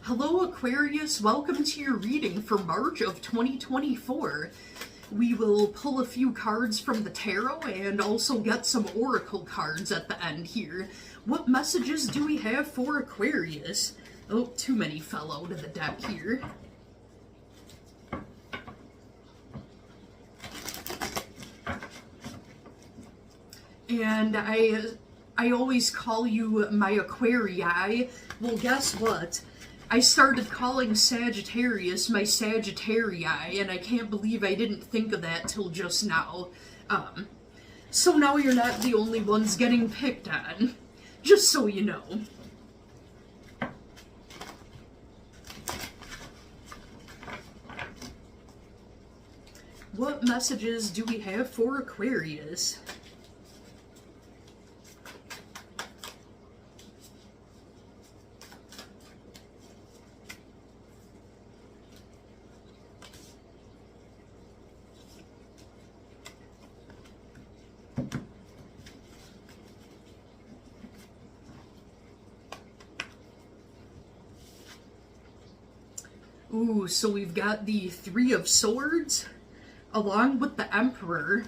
Hello Aquarius, welcome to your reading for March of 2024. We will pull a few cards from the tarot and also get some oracle cards at the end here. What messages do we have for Aquarius? Oh, too many fell out of the deck here. And I always call you my Aquarii. Well, guess what? I started calling Sagittarius my Sagittarii, and I can't believe I didn't think of that till just now. So now you're not the only ones getting picked on, just so you know. What messages do we have for Aquarius? Ooh, so we've got the Three of Swords, along with the Emperor.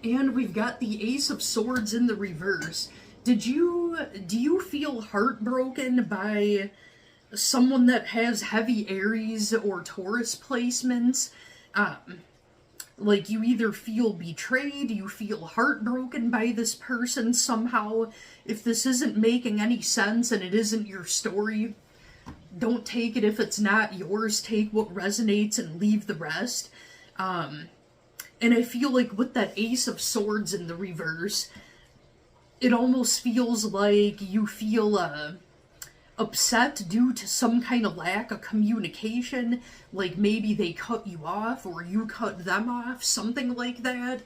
And we've got the Ace of Swords in the reverse. Do you feel heartbroken by someone that has heavy Aries or Taurus placements? Like you either feel betrayed, you feel heartbroken by this person somehow. If this isn't making any sense and it isn't your story, don't take it if it's not yours. Take what resonates and leave the rest. And I feel like with that Ace of Swords in the reverse, it almost feels like you feel upset due to some kind of lack of communication. Like maybe they cut you off or you cut them off, something like that.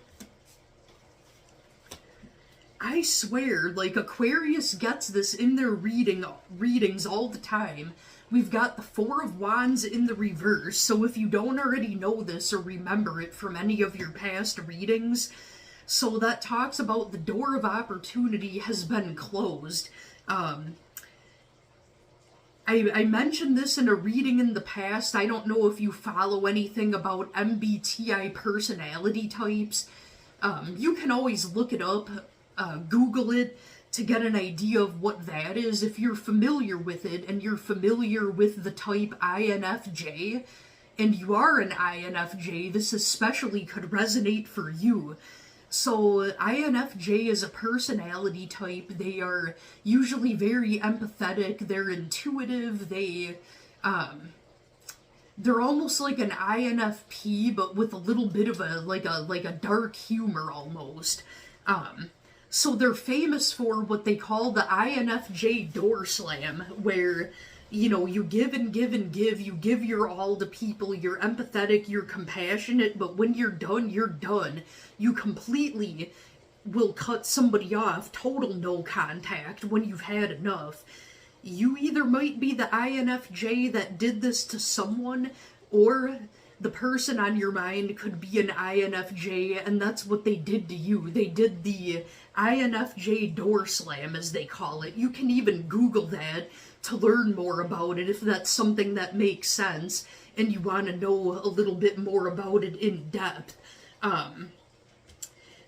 I swear, like, Aquarius gets this in their readings all the time. We've got the Four of Wands in the reverse, so if you don't already know this or remember it from any of your past readings, so that talks about the door of opportunity has been closed. I mentioned this in a reading in the past. I don't know if you follow anything about MBTI personality types. You can always look it up. Google it to get an idea of what that is. If you're familiar with it and you're familiar with the type INFJ and you are an INFJ, this especially could resonate for you. So INFJ is a personality type. They are usually very empathetic, they're intuitive, they're almost like an INFP but with a little bit of a dark humor almost. So they're famous for what they call the INFJ door slam, where, you know, you give and give and give, you give your all to people, you're empathetic, you're compassionate, but when you're done, you're done. You completely will cut somebody off, total no contact when you've had enough. You either might be the INFJ that did this to someone, or the person on your mind could be an INFJ, and that's what they did to you. They did the INFJ door slam, as they call it. You can even Google that to learn more about it if that's something that makes sense and you want to know a little bit more about it in depth.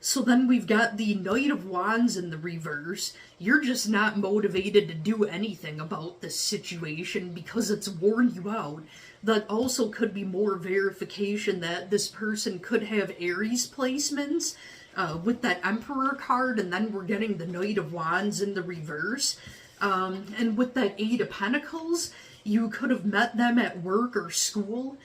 So then we've got the Knight of Wands in the reverse. You're just not motivated to do anything about this situation because it's worn you out. That also could be more verification that this person could have Aries placements with that Emperor card, and then we're getting the Knight of Wands in the reverse. And with that Eight of Pentacles, you could have met them at work or school.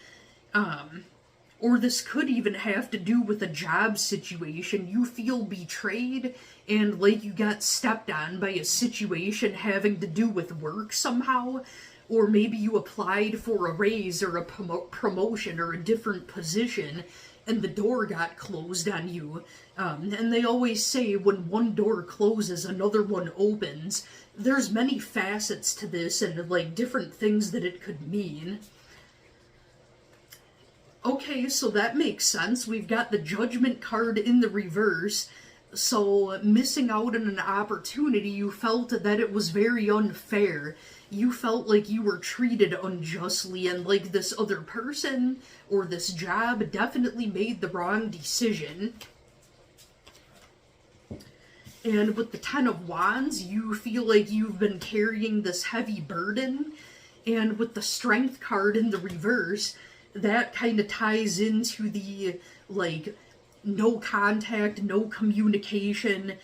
Or this could even have to do with a job situation. You feel betrayed and like you got stepped on by a situation having to do with work somehow. Or maybe you applied for a raise or a promotion or a different position and the door got closed on you. And they always say when one door closes, another one opens. There's many facets to this and like different things that it could mean. Okay, so that makes sense. We've got the Judgment card in the reverse. So missing out on an opportunity, you felt that it was very unfair. You felt like you were treated unjustly, and like this other person or this job definitely made the wrong decision. And with the Ten of Wands, you feel like you've been carrying this heavy burden. And with the Strength card in the reverse, that kind of ties into the, like, no contact, no communication,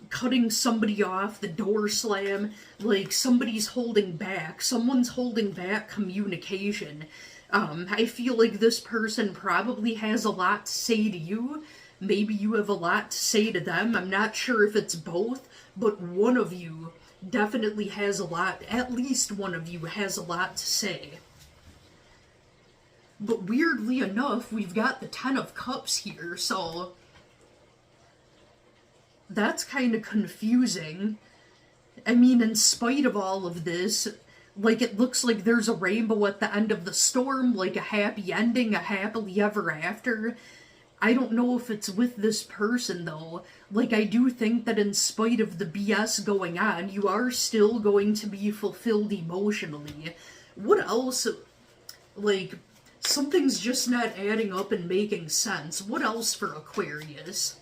cutting somebody off, the door slam, like somebody's holding back, someone's holding back communication. I feel like this person probably has a lot to say to you. Maybe you have a lot to say to them. I'm not sure if it's both, but one of you definitely has a lot, at least one of you has a lot to say. But weirdly enough, we've got the Ten of Cups here, so that's kind of confusing. I mean, in spite of all of this, like, it looks like there's a rainbow at the end of the storm, like a happy ending, a happily ever after. I don't know if it's with this person, though. Like, I do think that in spite of the BS going on, you are still going to be fulfilled emotionally. What else? Like, something's just not adding up and making sense. What else for Aquarius?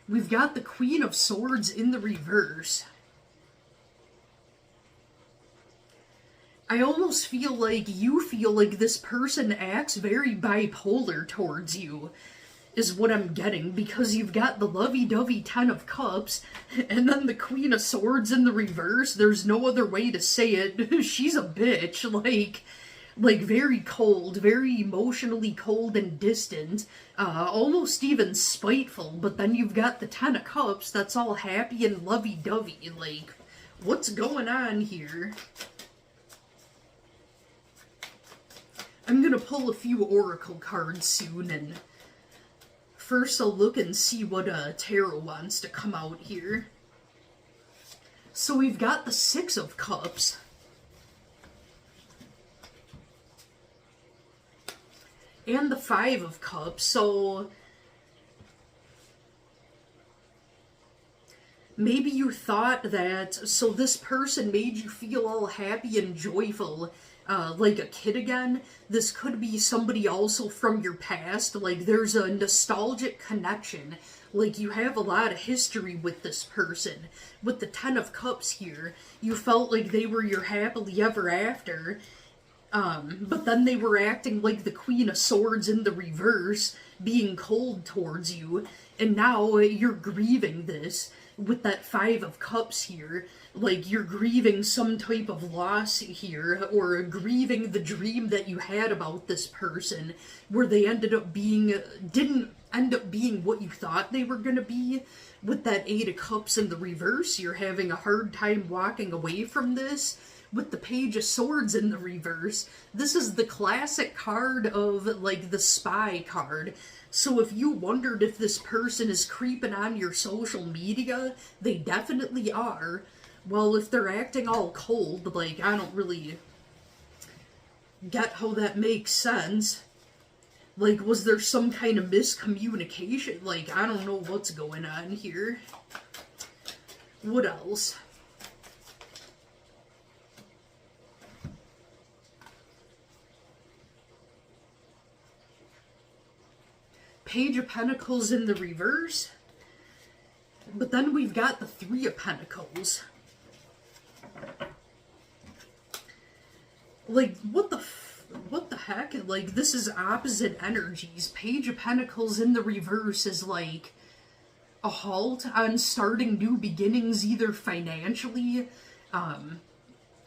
We've got the Queen of Swords in the reverse. I almost feel like you feel like this person acts very bipolar towards you, is what I'm getting, because you've got the lovey-dovey Ten of Cups, and then the Queen of Swords in the reverse. There's no other way to say it. She's a bitch, like very cold, very emotionally cold and distant, almost even spiteful, but then you've got the Ten of Cups that's all happy and lovey-dovey. Like, what's going on here? I'm gonna pull a few oracle cards soon, and first I'll look and see what tarot wants to come out here. So we've got the Six of Cups. And the Five of Cups, so maybe you thought that, so this person made you feel all happy and joyful, like a kid again. This could be somebody also from your past. Like, there's a nostalgic connection. Like, you have a lot of history with this person. With the Ten of Cups here, you felt like they were your happily ever after. But then they were acting like the Queen of Swords in the reverse, being cold towards you. And now you're grieving this with that Five of Cups here. Like, you're grieving some type of loss here, or grieving the dream that you had about this person, where they ended up being, didn't end up being what you thought they were going to be. With that Eight of Cups in the reverse, you're having a hard time walking away from this. With the Page of Swords in the reverse, this is the classic card of, like, the spy card. So if you wondered if this person is creeping on your social media, they definitely are. Well, if they're acting all cold, like, I don't really get how that makes sense. Like, was there some kind of miscommunication? Like, I don't know what's going on here. What else? Page of Pentacles in the reverse. But then we've got the Three of Pentacles. Like, what the heck? Like, this is opposite energies. Page of Pentacles in the reverse is like a halt on starting new beginnings, either financially,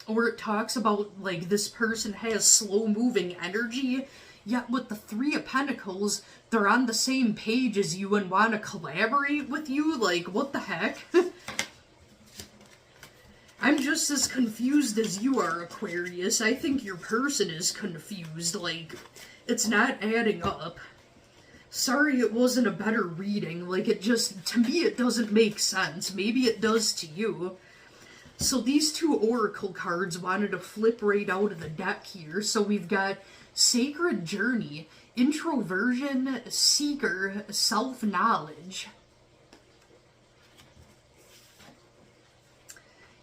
or it talks about, like, this person has slow-moving energy, yet with the Three of Pentacles, they're on the same page as you and want to collaborate with you. Like, what the heck? I'm just as confused as you are, Aquarius. I think your person is confused. Like, it's not adding up. Sorry it wasn't a better reading. Like, it just, to me, it doesn't make sense. Maybe it does to you. So these two oracle cards wanted to flip right out of the deck here. So we've got Sacred journey, introversion, seeker, self-knowledge.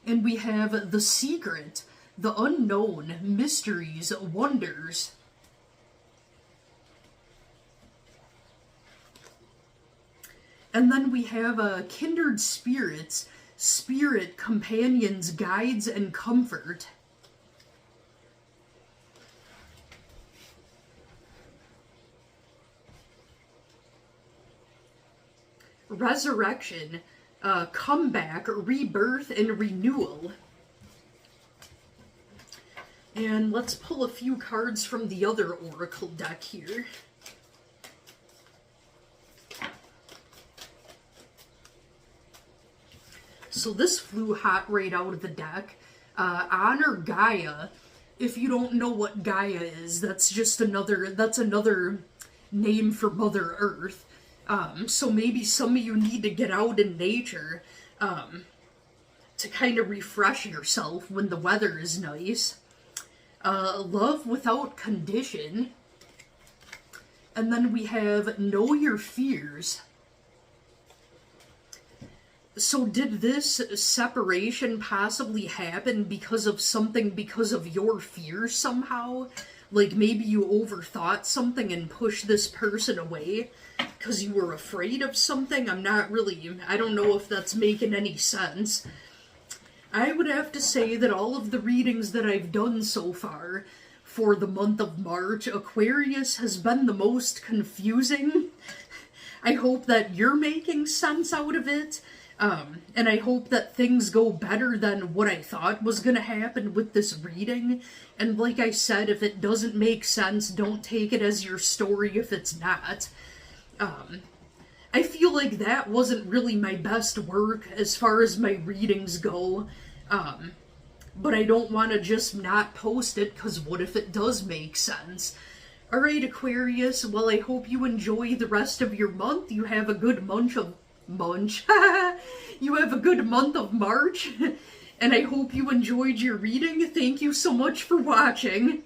And we have the secret, the unknown, mysteries, wonders. And then we have kindred spirits, spirit, companions, guides, and comfort. Resurrection, comeback, rebirth, and renewal. And let's pull a few cards from the other oracle deck here. So this flew hot right out of the deck. Honor Gaia. If you don't know what Gaia is, that's another name for Mother Earth. So maybe some of you need to get out in nature to kind of refresh yourself when the weather is nice. Love without condition. And then we have know your fears. So did this separation possibly happen because of your fears somehow? Like maybe you overthought something and pushed this person away because you were afraid of something? I don't know if that's making any sense. I would have to say that all of the readings that I've done so far for the month of March, Aquarius has been the most confusing. I hope that you're making sense out of it. And I hope that things go better than what I thought was going to happen with this reading. And like I said, if it doesn't make sense, don't take it as your story if it's not. I feel like that wasn't really my best work as far as my readings go. But I don't want to just not post it, because what if it does make sense? Alright, Aquarius, well, I hope you enjoy the rest of your month. You have a good you have a good month of March, and I hope you enjoyed your reading. Thank you so much for watching.